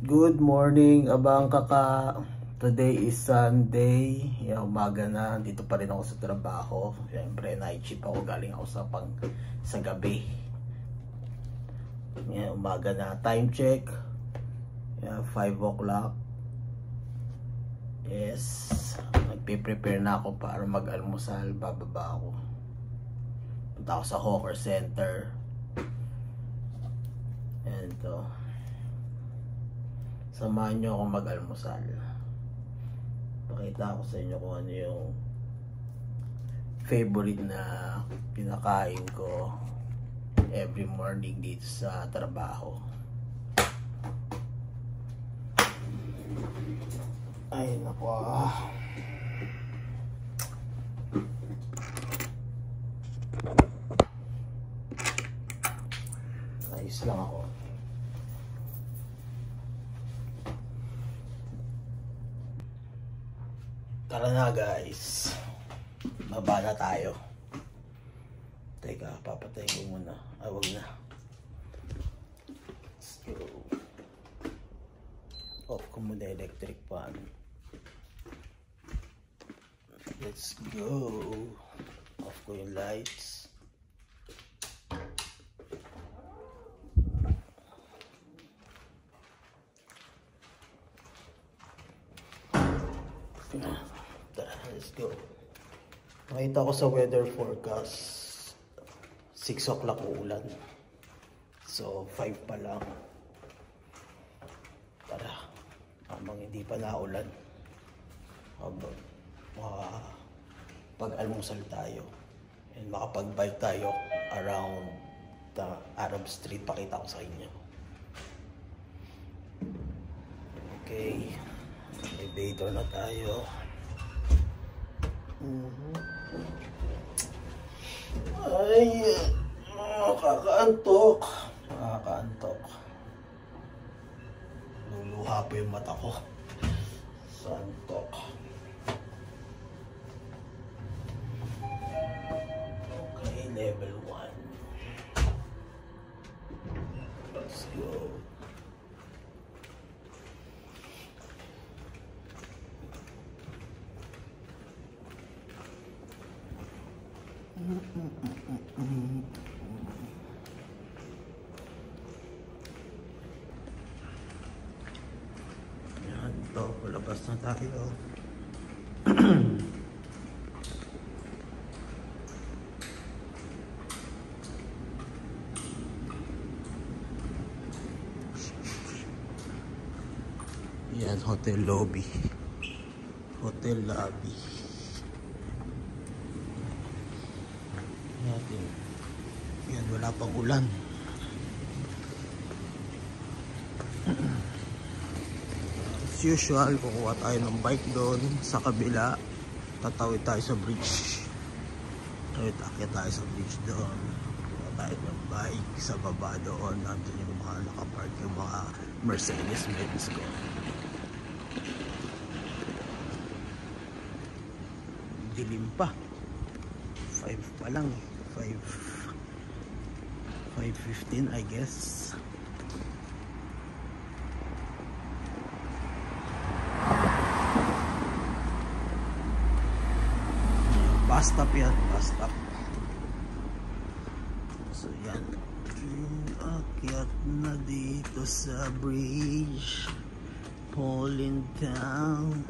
Good morning, abang kaka. Today is Sunday. Umaga na. Dito pa rin ako sa trabaho. Siyempre, night shift ako. Galing ako sa gabi. Umaga na. Time check. 5 o'clock. Yes. Nagpe-prepare na ako para mag-almusal. Bababa ako. Punta ako sa Hawker Center. And samahan nyo ako mag-almusal. Pakita ko sa inyo kung ano yung favorite na pinakain ko every morning dito sa trabaho. Ay nako. Ayos lang ako. Tara na guys. Baba na tayo. Teka, papatayin ko muna. Ay, wag na. Let's go. Off ko muna electric fan. Let's go. Off ko yung lights. Let's go. Nakita ko sa weather forecast 6 o'clock uulan. So 5 pa lang. Tara, habang hindi pa naulan, habang pag-almusal tayo and makapag-bike tayo around the Arab Street. Pakita ko sa inyo. Okay, elevator na tayo. Ay, kakaantok. Luluha pa yung mata ko sa antok. Okay, level 1. Let's go. Yan, ito, palabas na tayo. Yan, hotel lobby. Hotel lobby. Yan, wala pang ulan. As usual, kukuha tayo ng bike doon sa kabila. Tatawid tayo sa bridge. Akit tayo sa bridge doon. Kukuha tayo ng bike sa baba doon. Nandun yung mga nakapark, yung mga Mercedes-Benz ko. Dilim pa. 5 pa lang. 5:15 I guess. Bus stop yan, bus stop. So yan, akyat na dito sa bridge, falling down.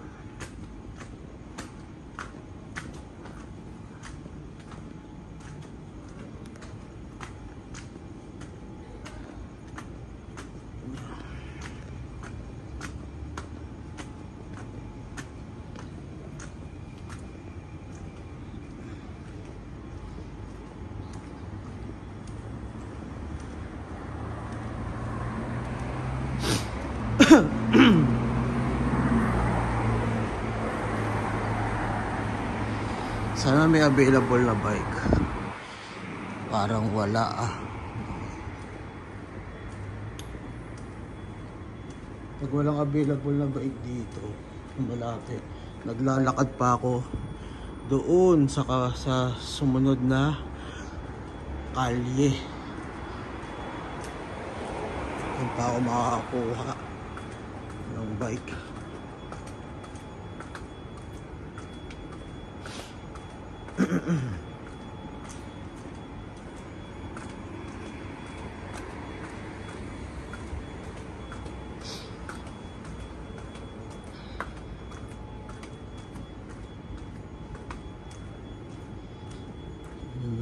Sana may available na bike. Parang wala Pag walang available na bike dito, malapit. Naglalakad pa ako doon sa sumunod na kalye. Kung pa ako makakakuha. ng bike.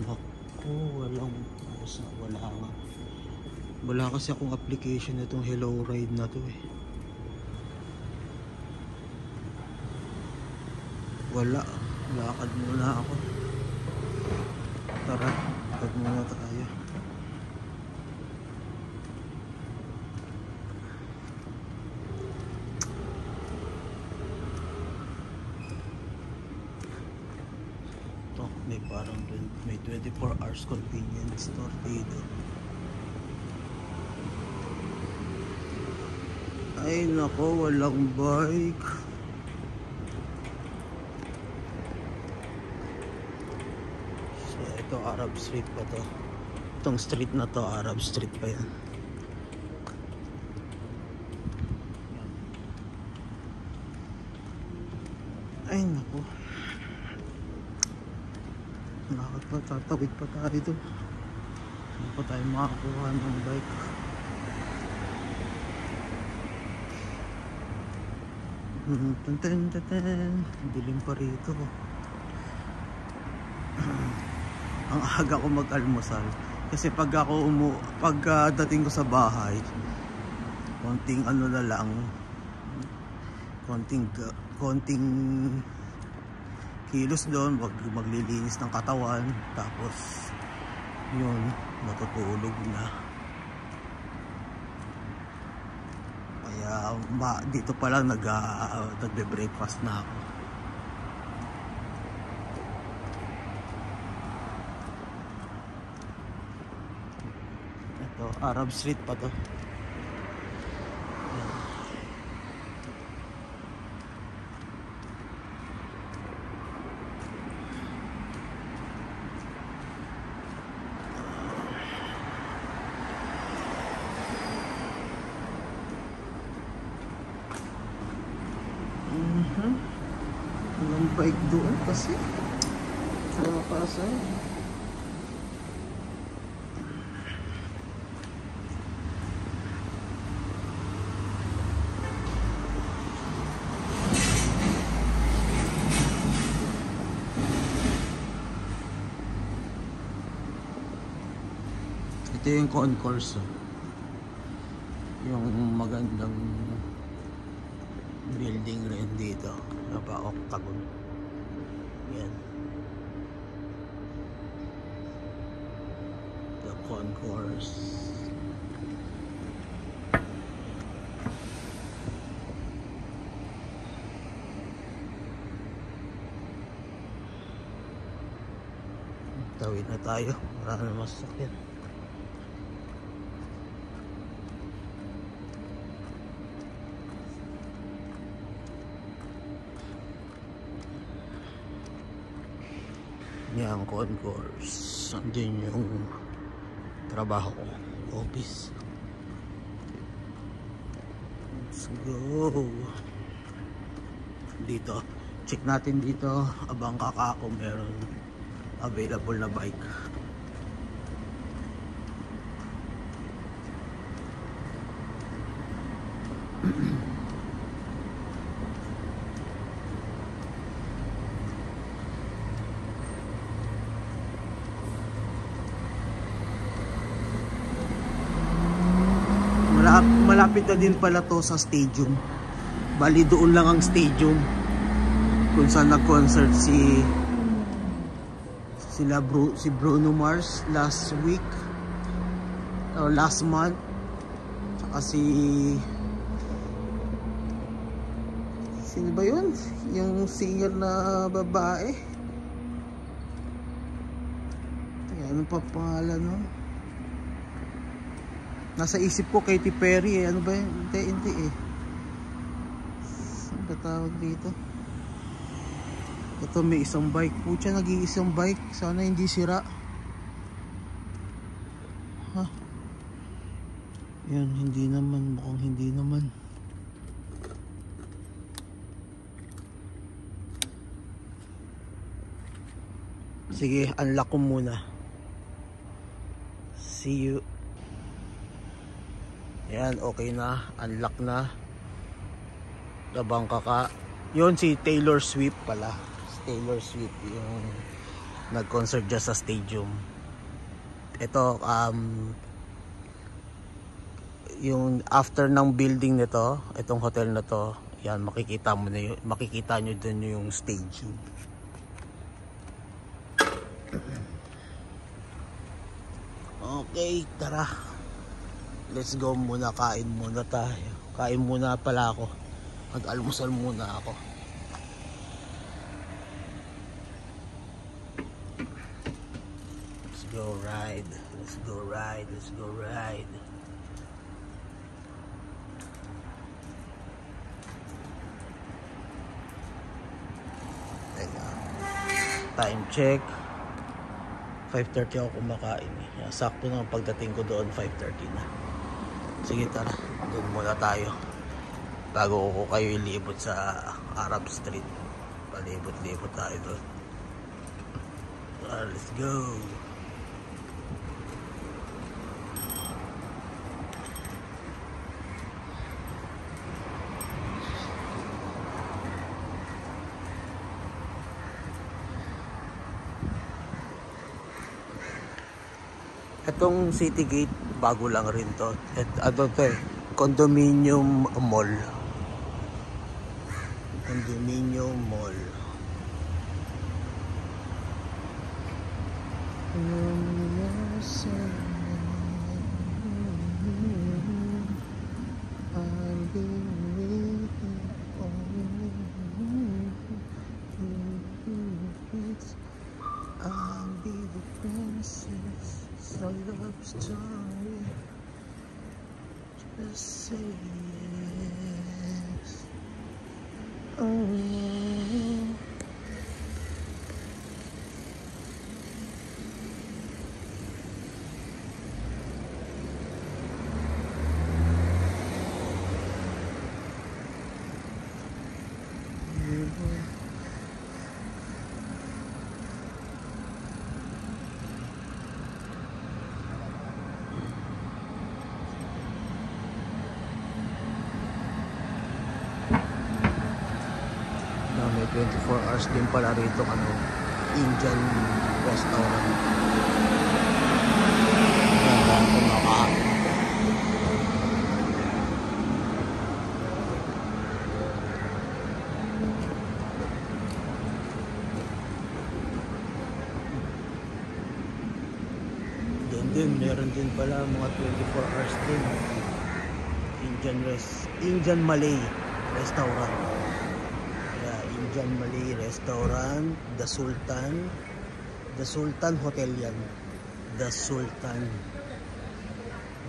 Naku, walang pusa, wala nga. Wala kasi akong application na itong Hello Ride na to eh. Wala, lakad muna ako. Tara, lakad muna tayo. Ito, may parang may 24 hours convenience store dito. Ay nako, walang bike. So ito Arab Street pa to. Itong street na to, Arab Street pa yan. Ay nako, bakit pa tatawid pa tayo dito? Hindi pa tayo makakuha ng bike. Dilim pa rito. Ang aga ko mag-almusal kasi pagdating ko sa bahay, konting ano na lang, konting kilos doon, maglilinis ng katawan, tapos yun, matutulog na. Kaya dito pa lang nagbe-breakfast na ako. Ito, Arab Street pa to. Walang bike doon kasi wala pasa. Ito yung concourse, yung magandang building rin dito, napa-octagon. Yan, the concourse. Tawid na tayo, marami na masakyan. Yan, concourse. Andun yung trabaho ko, office. Let's go. Dito, check natin dito, abang kakako meron available na bike. Malapit na din pala to sa stadium. Bali doon lang ang stadium kung saan nag-concert si Bruno Mars last week or last month, saka sino ba yun? Yung singer na babae, ano pa pangalan no? Nasa isip ko Katy Perry eh. Ano ba yun? Hindi eh. Saan ba tawag dito? Ito may isang bike. Pucha, nag-iisang bike. Sana hindi sira. Ha? Yan, hindi naman. Mukhang hindi naman. Sige, unlock ko muna. See you. Ayan, okay na. Unlock na. Labang kaka. Yun si Taylor Swift pala. Taylor Swift yung nag-concert dyan sa stadium. Ito, yung after ng building nito, itong hotel na to, yan, makikita mo na yun, makikita nyo dun yung stadium. Okay, tara. Let's go muna, kain muna tayo. Kain muna pala ako. Mag-almusal muna ako. Let's go ride. Let's go ride. Let's go ride. Time check 5:30 ako kumakain. Sakto na pagdating ko doon 5:30 na. Sige, tara, doon muna tayo bago ko kayo ilibot sa Arab Street. Palibot-libot tayo doon. Let's go. Itong City Gate, bago lang rin to. Ano to eh, condominium mall. Condominium mall. I'll be the princess. A love story. Just say yes. Oh. May 24 hours din pala rito, ano, Indian restaurant. Ganda ito, nakakain. Meron din pala mga 24 hours din. Indian Malay restaurant. Indian Malay restaurant, The Sultan Hotel yan. The Sultan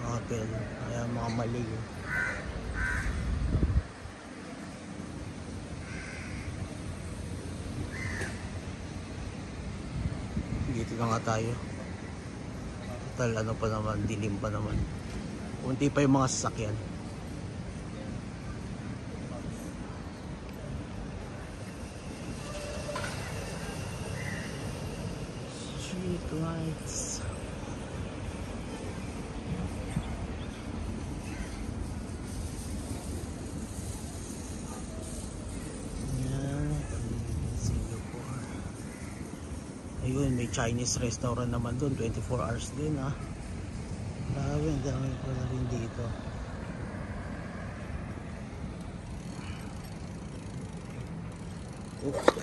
Hotel. Ayan, mga Malay. Dito na nga tayo. Total, ano pa naman, dilim pa naman. Unti pa yung mga sasakyan. Street lights. Ayun, may Chinese restaurant naman doon, 24 hours din ah. Grabe, ang dami pala rin dito.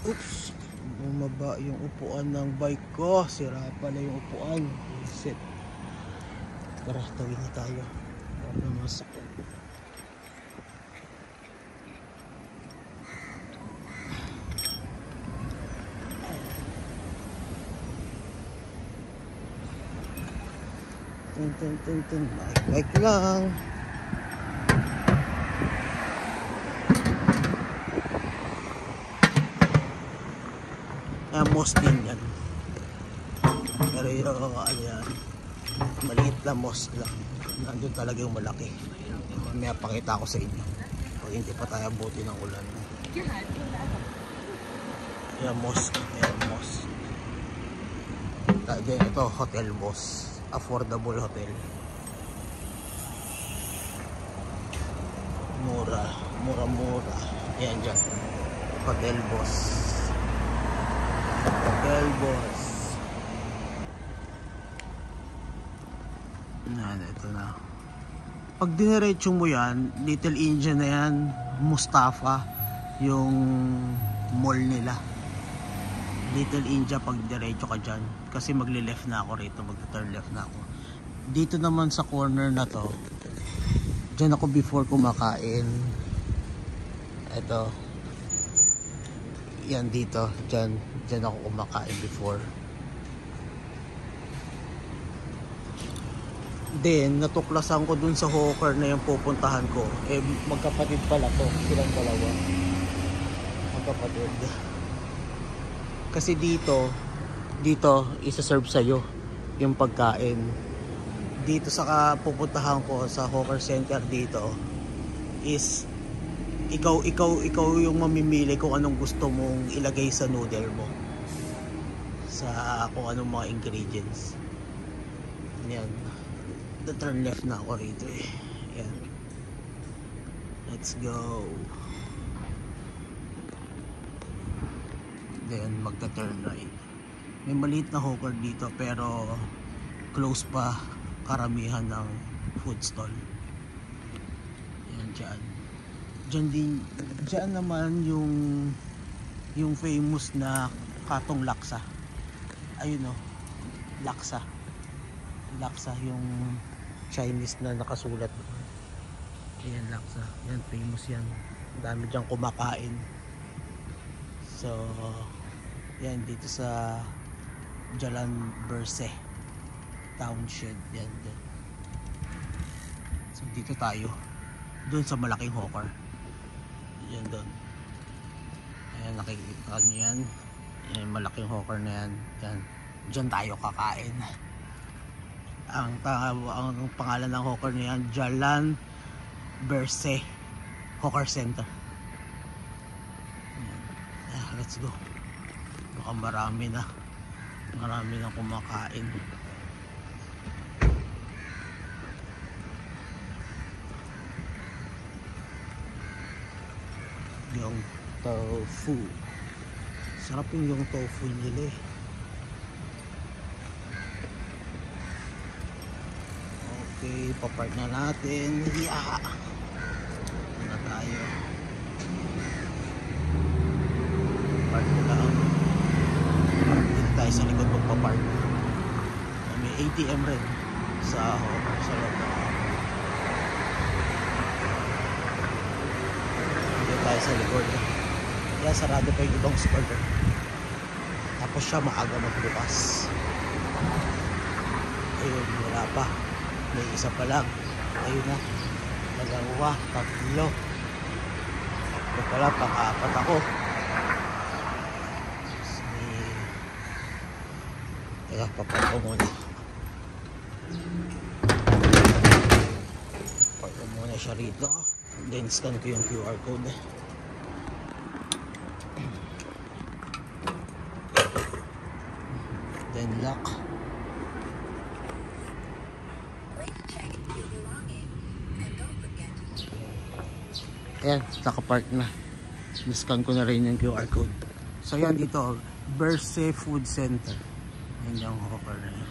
Oops, bumaba yung upuan ng bike ko. Sira pala yung upuan. Reset. Tara, tawid na tayo. Para masakit. Tin. Bike lang. Mosque din yan. Pero yung ano yan, maliit na mosque lang. Nandun talaga yung malaki. Mamaya pakita ko sa inyo pag hindi pa tayo abuti ng ulan. Ayan mosque. Then ito, Hotel Boss. Affordable hotel. Mura. Mura-mura. Yan dyan. Hotel Boss. Hotel Boss. Yan, ito na. Pag diniretso mo yan, Little India na yan, Mustafa, yung mall nila. Little India pag diretso ka dyan. Kasi magli-left na ako rito, mag-turn left na ako. Dito naman sa corner na to, dyan ako before kumakain. Ito. Yan dito, dyan ako kumakain before. Then, natuklasan ko dun sa hawker na yung pupuntahan ko. Eh, magkapatid pala to. Silang dalawa. Magkapatid. Kasi dito, isa-serve sa'yo yung pagkain. Dito sa pupuntahan ko sa hawker center dito is ikaw yung mamimili kung anong gusto mong ilagay sa noodle mo. Sa kung anong mga ingredients. Yan. Turn left na ako rito eh. Yan. Let's go. Then magta-turn right. May maliit na hawker dito pero close pa karamihan ng food stall. Yan dyan. Dyan naman yung famous na katong laksa. Ayun o. Laksa. Laksa yung Chinese na nakasulat. Ayan, laksa. Yan, famous yan. Dami dyan kumakain. So, yan, dito sa Jalan Berse Township. Yan, dyan. So, dito tayo. Doon sa malaking hawker. Yan, doon. Ayan, nakikita nyo yan. Yan, malaking hawker na yan. Yan. Dyan tayo kakain. Ang pangalan ng hawker na yan, Jalan Berse Hawker Center. Let's go. Baka marami na kumakain. Yung tofu, sarap yung tofu nila eh. Okay, papark na natin. Yeah. Na tayo. Park na lang. Dito tayo sa likod magpapark. May ATM rin sa loob. Dito tayo sa likod. Kaya sarado pa yung ibang store. Tapos siya maaga magbukas. Ayun, wala pa. May isa pa lang. Ayun na. Dalawa, tatlo. Ito pala, pang-apat ako. Kaya papark ko muna. Park ko muna siya rito. Then scan ko yung QR code. Then lock. Ayan, nakapark na. Niscan ko na rin yung QR code. So yan dito, Berse Food Center. Yan yung hawker na yun.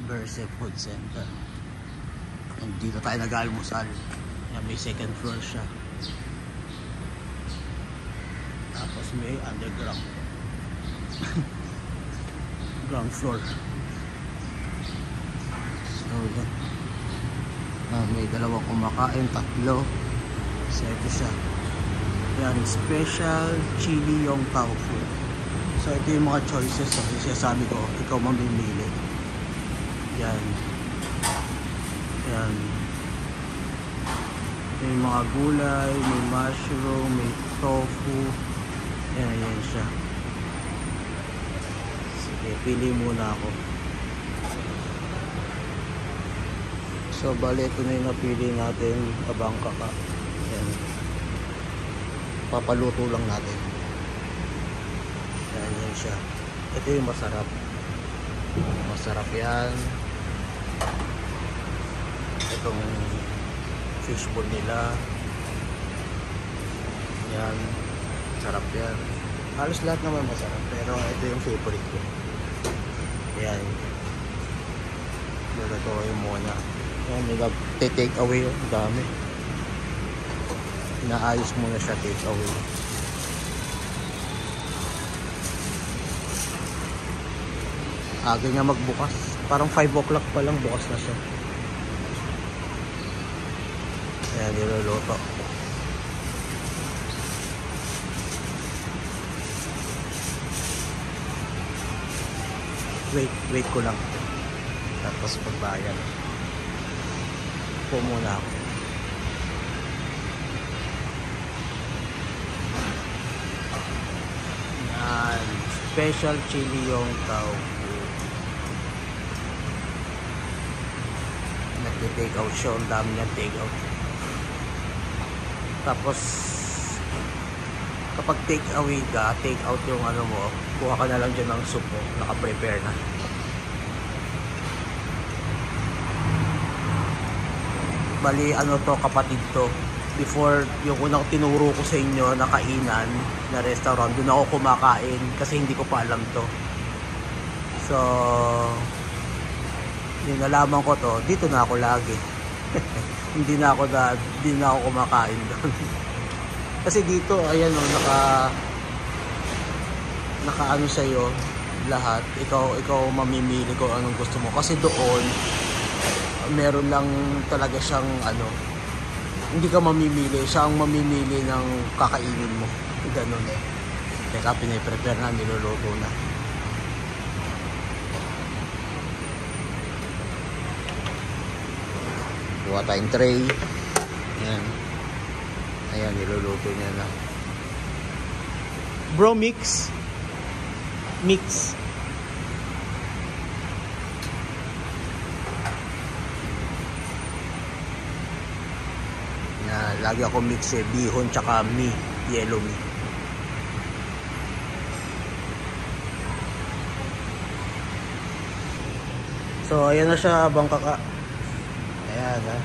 Berse Food Center. And dito tayo nag-almusal. Yan, may second floor siya. Tapos may underground. Ground floor. So yan. May dalawang kumakain, tatlo. So ito siya. Yan, special chili yung tofu. So ito yung mga choices. So sabi ko, ikaw mamimili. Yan. Yan. May mga gulay, may mushroom, may tofu. Yan, yan siya. Sige, pili muna ako. So, bali ito na yung napili natin, kabangka ka. Ayan. Papaluto lang natin. Ayan, yan siya. Ito yung masarap. Masarap yan. Itong fishball nila. Yan. Sarap yan. Halos lahat naman masarap. Pero ito yung favorite ko. Yan. Lagay ko yung muna. Yan. Nag-take away. Ang dami. Inaayos muna siya, take away. Aga niya magbukas. Parang 5 o'clock pa lang bukas na siya. Ayan, niluluto. Wait ko lang. Tapos pagbayan. Po muna ako. Yan. Special chili yung tauco. Nagte-take out siya. Ang dami niya take out. Tapos kapag take away ka, take out yung ano mo, kuha ka na lang dyan ng soup mo, naka-prepare na. Bali ano to, kapatid to. Before yung unang tinuro ko sa inyo na kainan na restaurant, doon ako kumakain kasi hindi ko pa alam to. So yung nalaman ko to, dito na ako lagi. hindi na ako kumakain doon. Kasi dito ayan oh, naka ano sa iyo lahat. Ikaw mamimili kung anong gusto mo kasi doon meron lang talaga siyang ano, hindi ka mamimili, siya ang mamimili ng kakainin mo. Ganun. Teka, piniprepare na, niluluto na. Kuha tayong tray. Ayan. Ayan, niluluto niya na. Bro, mix. Mix. Lagi ako mix eh, bihon tsaka yellow mee. So ayan na siya, bangkaka. Ayan ha.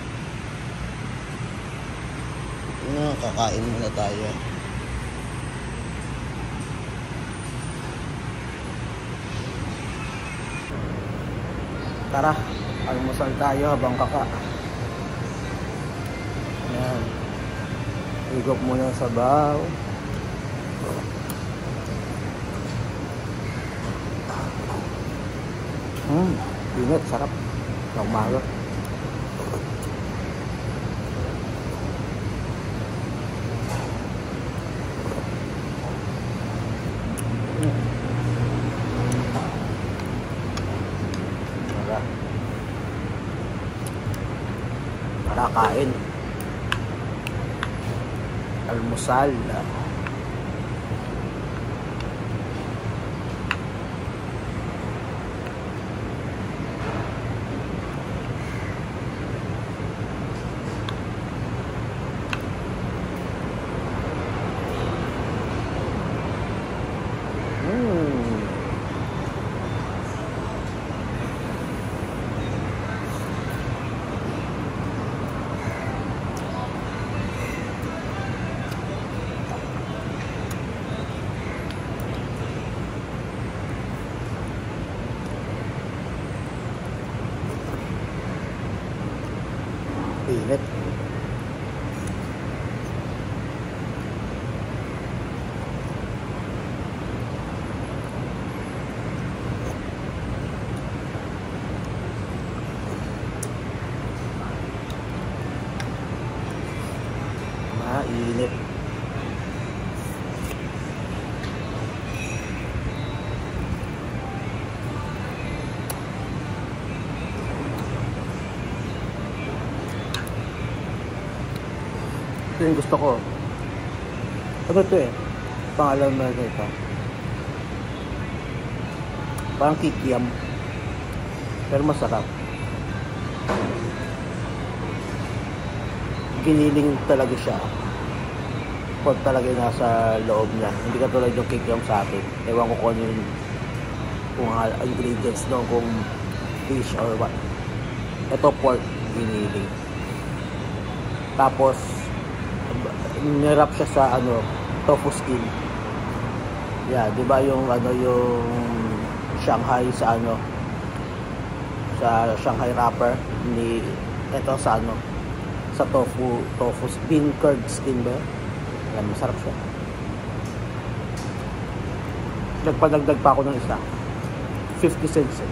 Kakain muna tayo. Tara, almusal tayo habang kaka. Ayan. Higop muna sa sabaw. Ingat, sarap. Sa umaga. Tara, kain. Almusal. Init. Mainit. Ito yung gusto ko. Ano ito eh? Pangalan na ito. Parang kikiam. Pero masarap. Giniling talaga siya. Pag talaga nasa loob niya. Hindi ka tulad yung kikiam sa akin. Ewan ko kung ano yung kung ingredients doon, kung fish or what. Ito pork giniling. Tapos nirap siya sa ano, tofu skin. Yeah, 'di ba yung ano, yung Shanghai sa ano, sa Shanghai wrapper ni ito sa ano, sa tofu bean curd skin ba? Yan, masarap siya. Nagpadagdag pa ako ng isa. 50 cents eh.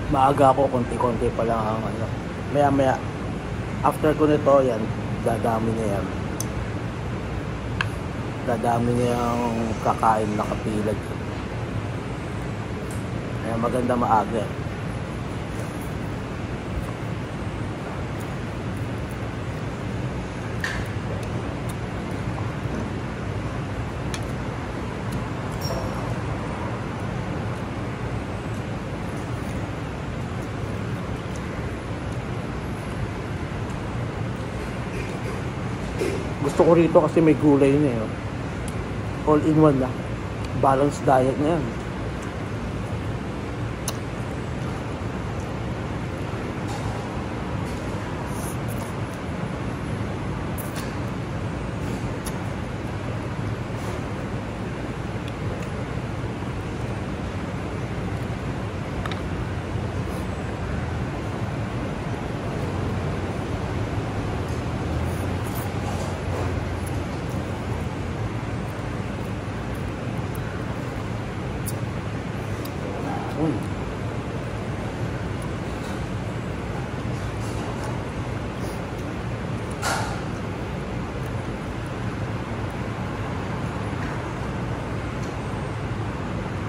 Maaga ako, konti-konti pa lang ang ano. Maya-maya, after ko nito, yan, dadami niya yan. Dadami niya yung kakain na kapilag. Kaya maganda maaga. Gusto ko rito kasi may gulay na yun. All in one na. Balanced diet na yan.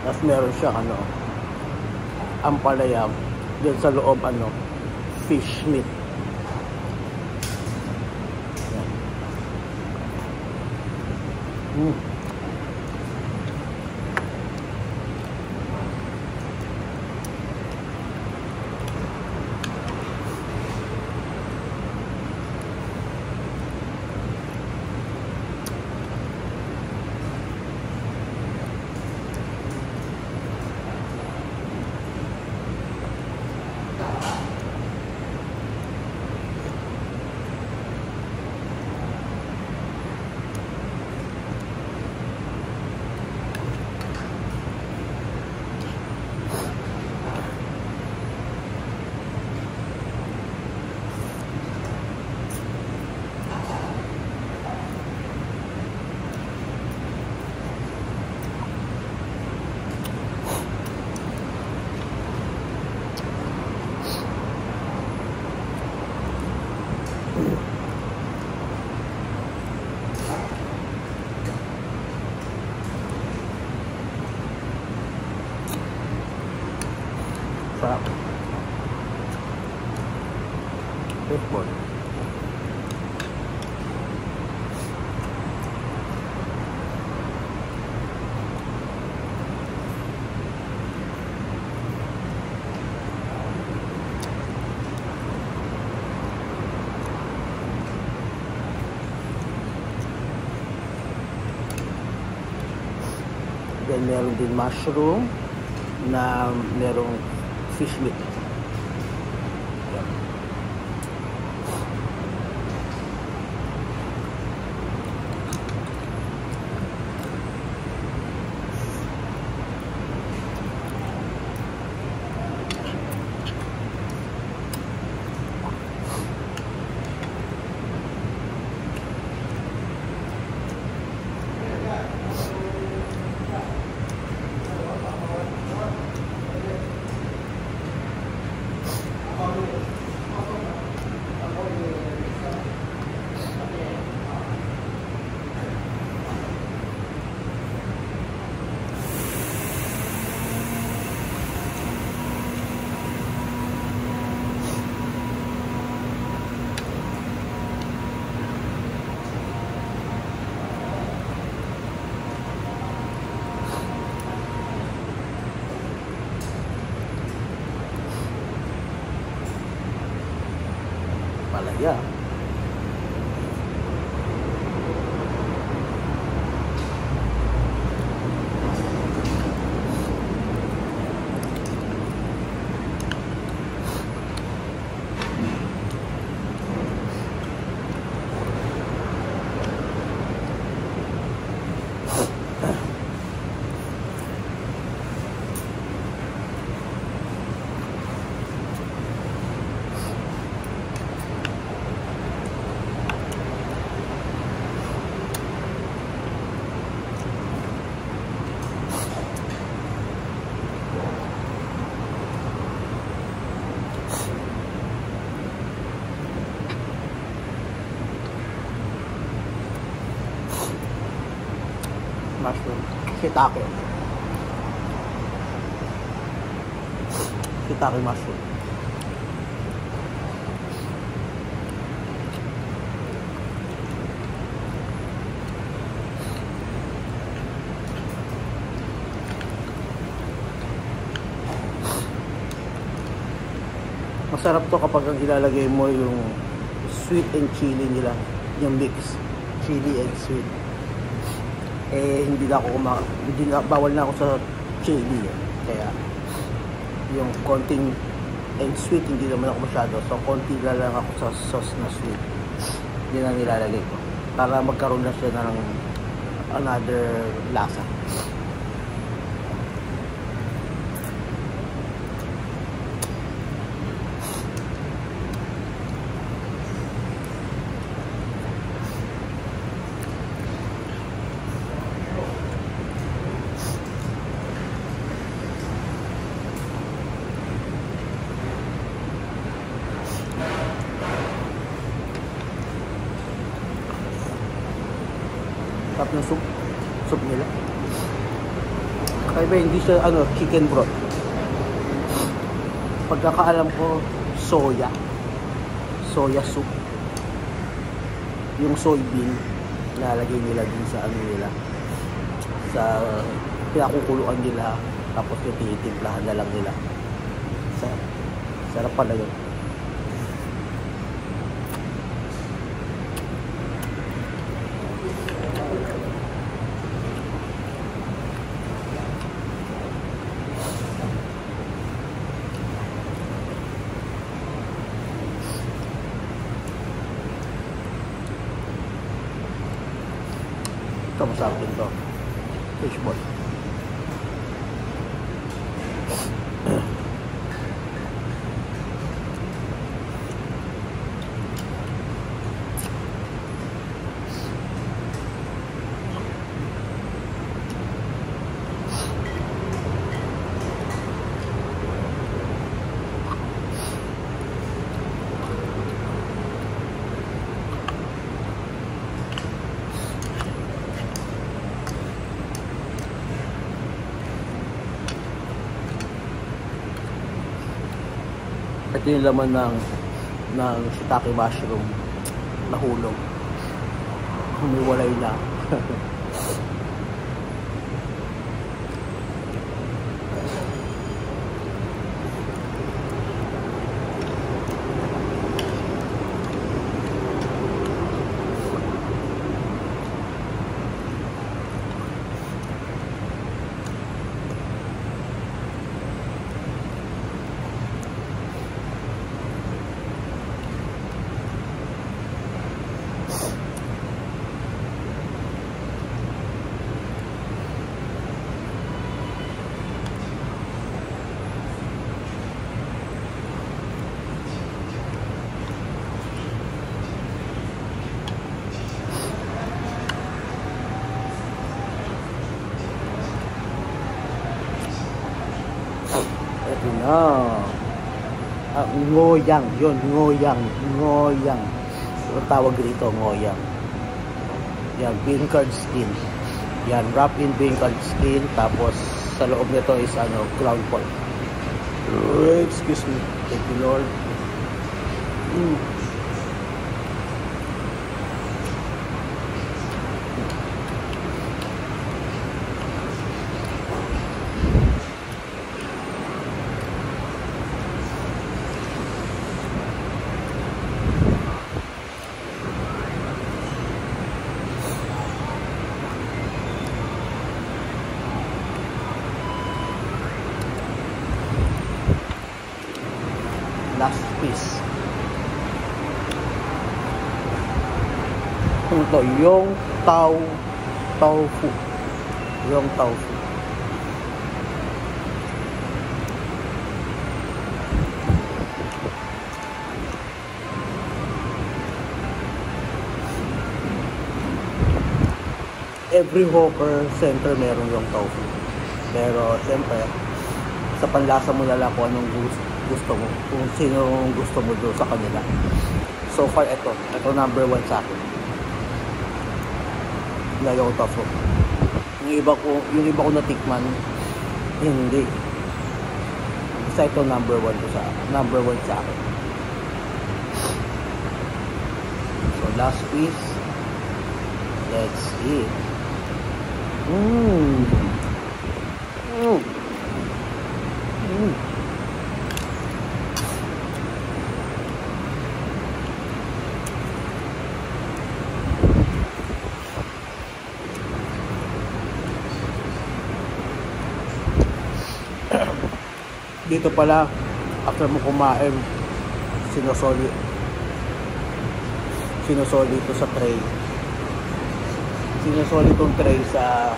Tapos meron siya ano, ampalaya dyan sa loob, ano, fish meat. Sarap. Fishball. Then meron din mushroom na merong fish meat. Yeah. Mushroom. Shiitake. Shiitake mushroom. Masarap to kapag ang ilalagay mo yung sweet and chili nila, yung mix, chili and sweet. Eh hindi na ako bawal na ako sa chili eh. Kaya yung konting and sweet hindi naman ako masyado, so konti na lang ako sa sauce na sweet. Yun ang nilalagay ko para magkaroon na siya ng another lasa. Sarap ng soup nila. Kaya ba hindi siya chicken broth. Pagkakaalam ko soya soup. Yung soybean lalagay nila din sa nila, sa pinakukuluan nila, tapos yung tinitimplahan na lang nila. Sarap pala yun. Ito masarap din to. Fishball. Ito yung laman ng shiitake mushroom. Nahulog. Humiwalay na. Ito na. Ngoyang. Yun, ngoyang. Ang tawag dito, ngoyang. Yan, bean curd skin. Yan, wrap in bean curd skin. Tapos, sa loob nito is ground pork. Excuse me. Thank you, Lord. piece. Ito, yung tofu. Yung tofu. Every hawker center meron yung tofu. Pero siyempre, sa panlasa mo na lang kung anong gusto mo. Kung sino gusto mo doon sa kanila. So far, ito number 1 sa akin. Na yung tofu. Yung iba ko natikman, hindi. Basta ito number 1 sa akin. So last piece. Let's eat. Dito pala, after mo kumain, sinusoli ito sa tray. Sinusoli itong tray sa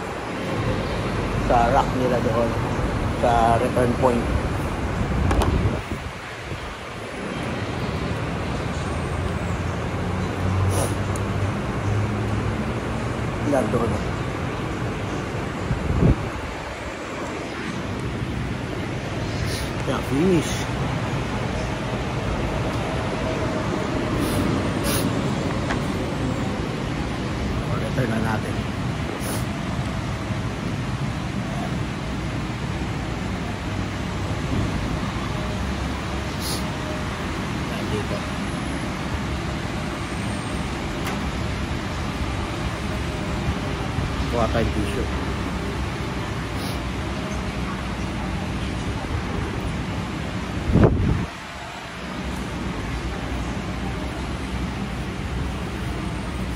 rack nila doon, sa return point. Yan doon. Yeah, finish. Return na natin. Dito. Kuha tayong tissue.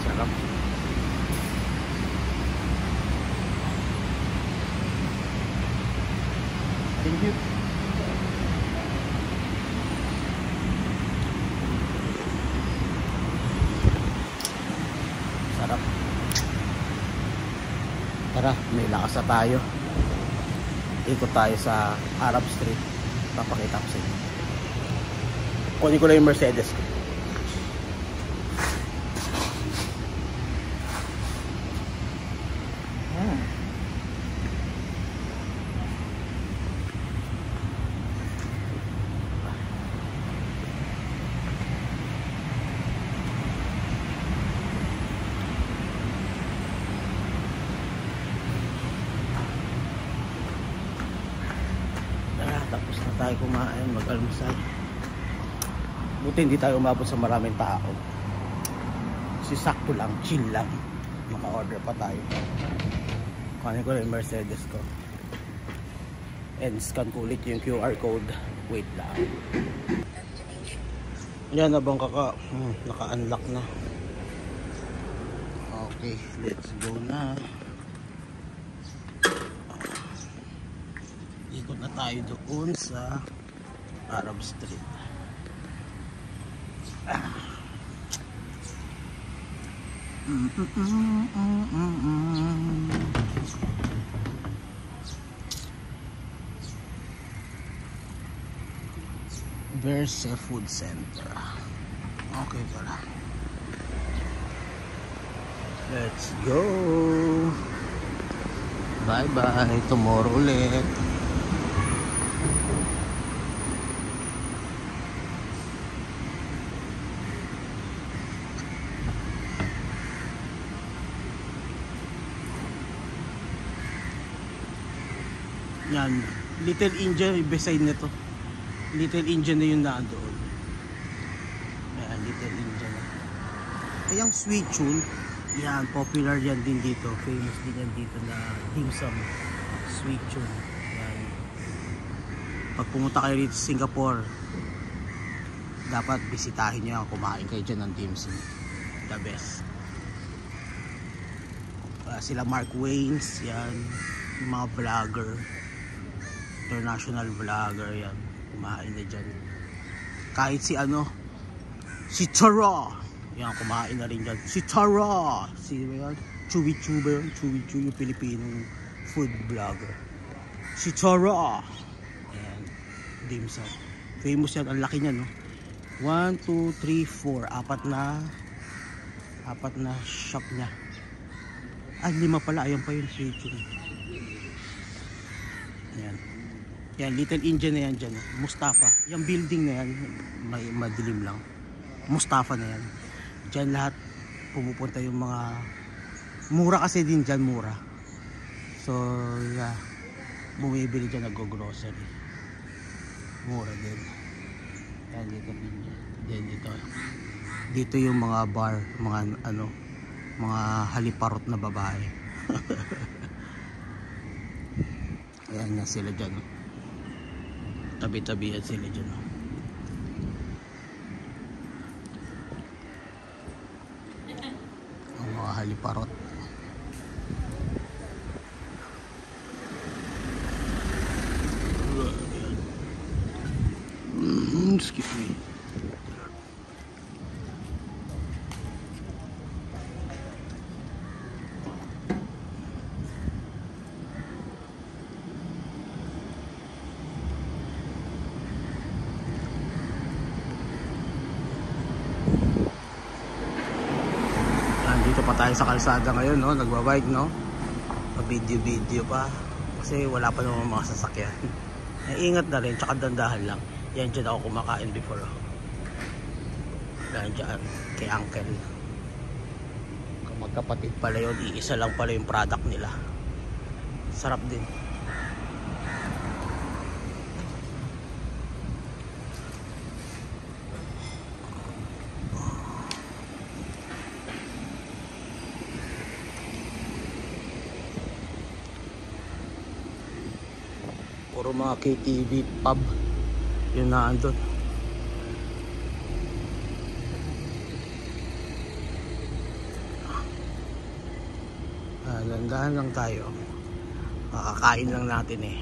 Sarap. Thank you. Sarap. Tara, may lakas na tayo. Ikot tayo sa Arab Street. Papakita ko sa inyo. Kunin ko lang yung Mercedes ko. Tapos na tayo kumain, mag-almusal. Buti hindi tayo umabot sa maraming tao. Kasi sakto lang, chill lang. Maka-order pa tayo. Kunin ko lang yung Mercedes ko. And scan ko ulit yung QR code. Wait lang. Yan na bang naka-unlock na. Okay, let's go na. Ikot na tayo doon sa Arab Street. There's a food center. Okay pala. Let's go. Bye bye. Tomorrow ulit. Yan, Little India beside nito. Little India na yung nandoon. Yan, Little India na. Kayang sweet tune, yan, popular yan din dito. Famous din yan dito na dim sum sweet tune. Yan. Pag pumunta kayo dito sa Singapore, dapat bisitahin nyo yan, kumain kayo dyan ng dim sum. The best. Sila Mark Waynes, yan, yung mga vlogger. International vlogger yan, kumain na dyan. Kahit si ano, si Tara, yan, kumain na rin dyan. Si Tara, si Chewy Chew ba yun? Chewy Chew, yung Pilipinong food vlogger. Si Tara, ayan, dim sum. Famous yan, ang laki niya, no? 1, 2, 3, 4, apat na shop niya. Ah, 5 pala, ayan pa yung kitchen. Ayan. Yan, Little India na yan dyan. Mustafa. Yung building na yan, may madilim lang. Mustafa na yan. Dyan lahat pumupunta yung mga... Mura kasi din dyan, mura. So, yeah. Bumibili dyan, nag-grocery. Mura din. Yan, Little India. Then dito. Dito yung mga bar, mga ano, mga haliparot na babae. Ayan nga sila dyan. Tabi-tabihan sila dyan. Ang mga haliparot. Excuse me. Dito pa tayo sa kalsada ngayon, no? Nagbabike, no? Video pa kasi wala pa naman mga sasakyan. Ingat na rin, tsaka dandahan lang. Yan dyan ako kumakain before. Yan dyan kay Uncle. Magkapatid pala yun, iisa lang pala yung product nila. Sarap din. Puro mga KTV pub yung naandun. Landahan lang tayo. Makakain lang natin eh.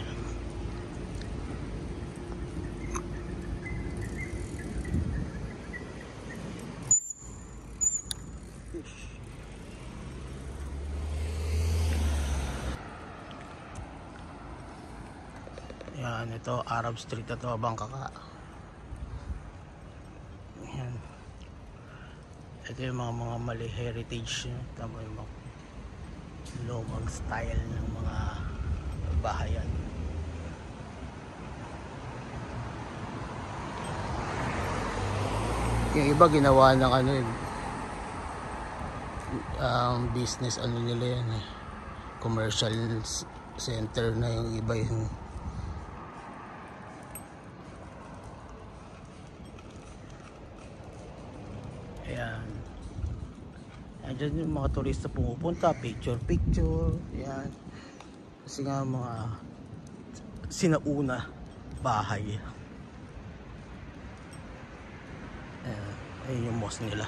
Yan, ito Arab Street na to, Bangkaka. Yan. Ito yung mga Malay heritage, tama yung mga lumang style ng mga bahayan. Yung iba ginawa ng ano yun, business ano nila yan eh, commercial center na yung iba yung ayan. Andyan yung mga turista pumupunta, picture. Ayan. Kasi nga mga sinauna bahay. Ayan. Ayan yung mosque nila.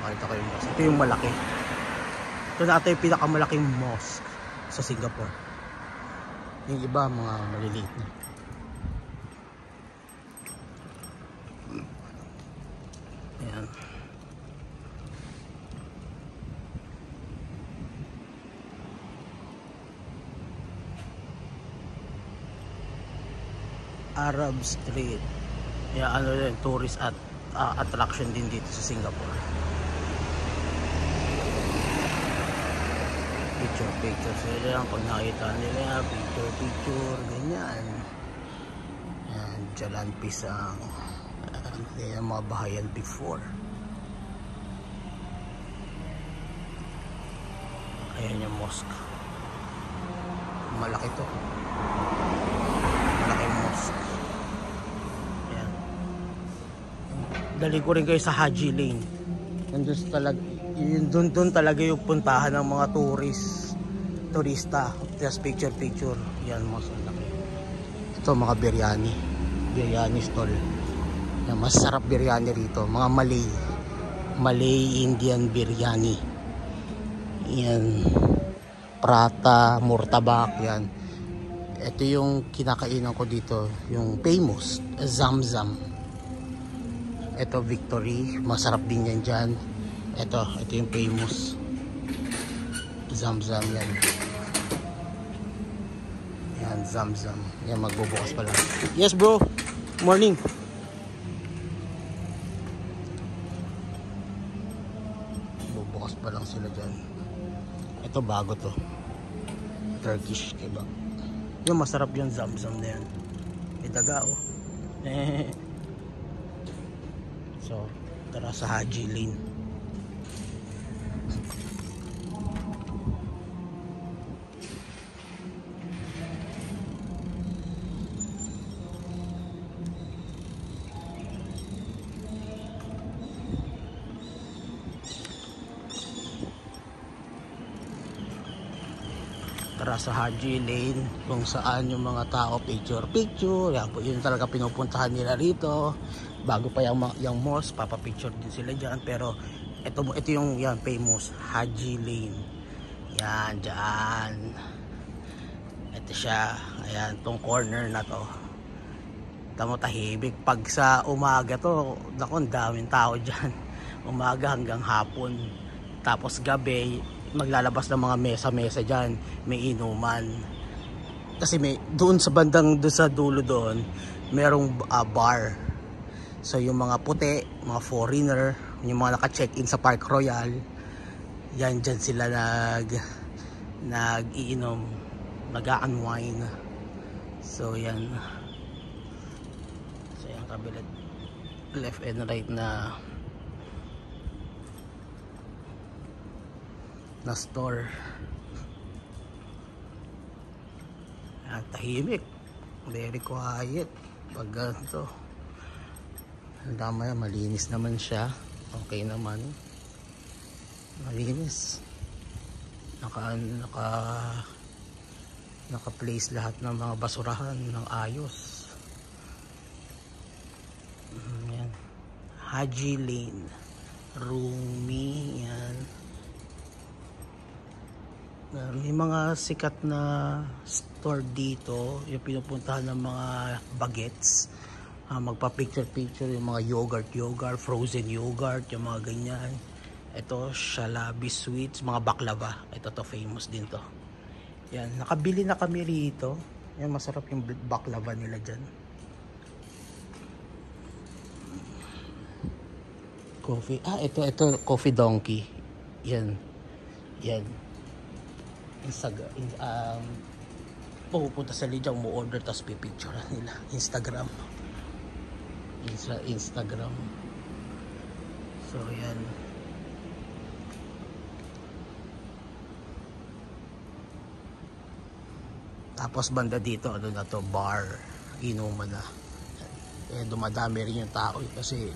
Makita ko yung mosque. Ito yung malaki. Ito natin yung pinakamalaking mosque sa Singapore. Yung iba mga maliliit na. Ayan. Arab Street. Yeah, ano din, tourist at attraction din dito sa Singapore. Picture sila lang pag nakita nila, picture, ganyan. Yan, Jalan Pisang. Yan ang mga bahayan before. Ayan yung mosque. Malaki to. Malaki mosque. Ayan. Dali ko rin kayo sa Haji Lane. Nandun talaga, doon talaga yung puntahan ng mga turista. Just picture. Yan, mosque ang laki. Ito mga biryani stall. Yan, masarap biryani rito. Mga Malay Indian biryani. Yan, prata, murtabak, yan. Ito yung kinakainan ko dito, yung famous Zamzam. Ito Victory, masarap din yan dyan. Ito yung famous Zamzam yan. Yan, Zamzam. Yan, magbubukas pa lang. Yes bro, morning. Bubukas pa lang sila dyan. Ito bago to, Turkish kebab. Yung masarap yung Zamzam na yan. May daga oh. So, tara sa Haji Lane. Tara sa Haji Lane, kung saan yung mga tao picture. Yan po, yun talaga pinupuntahan nila rito. Bago pa yung mosque, papapicture din sila dyan. Pero ito yung yan, famous Haji Lane. Yan, dyan. Ito siya. Ayan, tong corner na to. Tamo tahimik. Pag sa umaga to, naku, daming tao dyan. Umaga hanggang hapon. Tapos gabi, maglalabas ng mga mesa-mesa dyan. May inuman. Kasi doon sa bandang, doon sa dulo doon, merong bar. So yung mga puti, mga foreigner, yung mga naka-check-in sa Park Royal, yan dyan sila nag-iinom, nag-unwind. So yan. So yan kabilat, left and right na store. Yan, tahimik, very quiet pag ganito. Ang dama yan, malinis naman siya. Okay naman. Malinis. Naka-place lahat ng mga basurahan ng ayos. Yan. Haji Lane. Rumi. Yan. May mga sikat na store dito. Yung pinupuntahan ng mga bagets. Magpa-picture yung mga yogurt, frozen yogurt, yung mga ganyan. Ito, Shalabi Sweets, mga baklava. Ito to, famous din to. Yan, nakabili na kami rito. Yan, masarap yung baklava nila dyan. Coffee, ito, Coffee Donkey. Yan. Pupunta sa Lidya, umu-order, tapos pipicture nila. Instagram. So yan. Tapos banda dito, ano na to, bar, inuman na. Dumadami rin yung tao kasi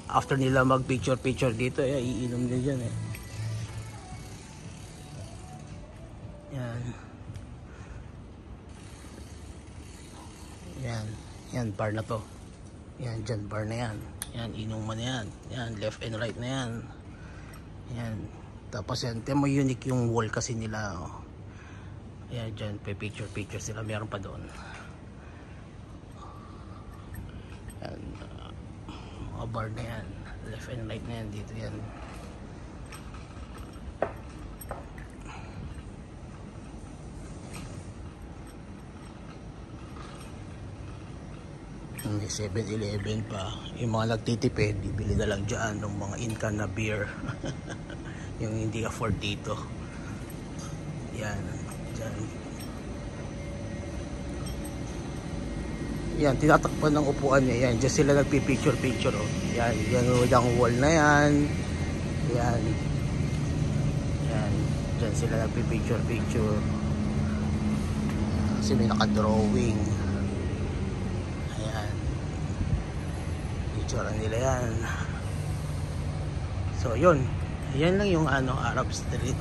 after nila mag picture dito, iinom din dyan yan bar na to. Yan, dyan bar na yan. Yan, inuman na yan. Yan, left and right na yan. Yan. Tapos yan, temo unique yung wall kasi nila. Yan, dyan, picture sila. Meron pa doon. Yan. Mga bar na yan. Left and right na yan. Dito yan. May 7-Eleven pa. Yung mga nagtitipid, bibili na lang dyan ng mga in-can na beer. Yung hindi afford dito. Yan. Dyan. Yan, tinatakpan ng upuan niya. Yan, dyan sila nagpipicture. Oh. Yan, yung wall na yan. Yan. Yan, dyan sila nagpipicture. Kasi may naka-drawing. Nila yan. So yun, yan lang yung Arab Street.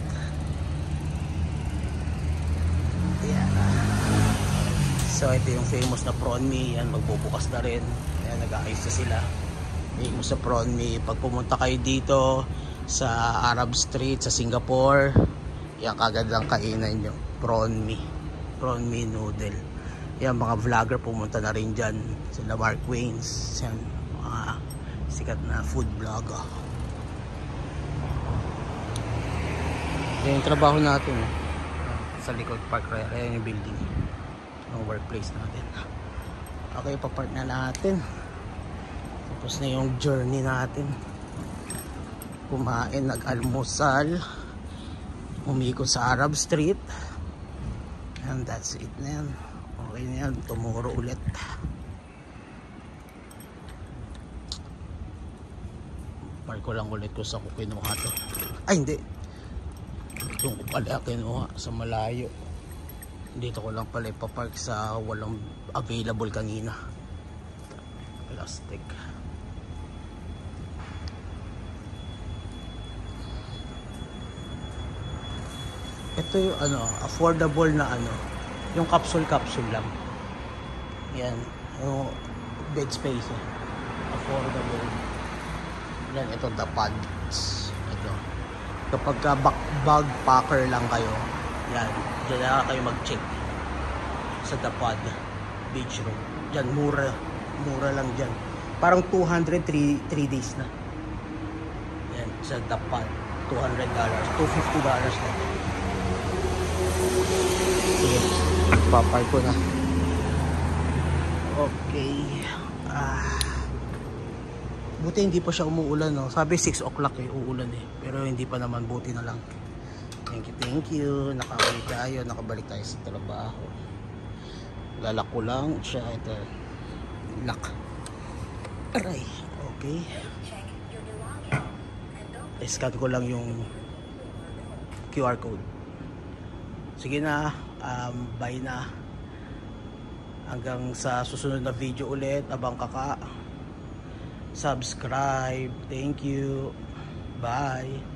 Yan. So ito yung famous na prawn mee. Yan, magbubukas na rin. Yan, nag-aayos na sila. Famous sa prawn mee. Pag pumunta kayo dito sa Arab Street sa Singapore, yan kagad lang kainan nyo, prawn mee noodle. Yan, mga vlogger pumunta na rin dyan, sila Mark Waynes. Yan, mga sikat na food vlogger. Yan yung trabaho natin sa likod park. Ayan yung building ng workplace natin. Okay, papark na natin. Tapos na yung journey natin. Kumain, nag-almusal, umikot sa Arab Street, and that's it na yan. Okay na yan, tomorrow ulit. Park ko lang ulit ko sa kinuha to. Ay hindi, doon ko pala kinuha sa malayo. Dito ko lang pala ipapark sa walang available kanina. Plastic. Ito yung affordable na yung capsule lang. Yan, yung bed space affordable. Yan, ito the pods. Ito. Kapag backpacker lang kayo, yan, dyan na kayo mag-check sa the pod beach room. Yan, mura lang dyan. Parang 200 3 days na. Yan, sa the pod, $200, $250 na. Sige, papark ko na. Okay. Buti hindi pa siya umuulan, no? Sabi 6 o'clock uulan pero hindi pa naman, buti na lang. Thank you. Nakabalik tayo, nakabalik tayo sa trabaho. Lalak ko lang siya, ito. Lock. Aray. Okay. I-scan ko lang yung QR code. Sige na, bye na. Hanggang sa susunod na video ulit. Abang kaka. Subscribe. Thank you. Bye.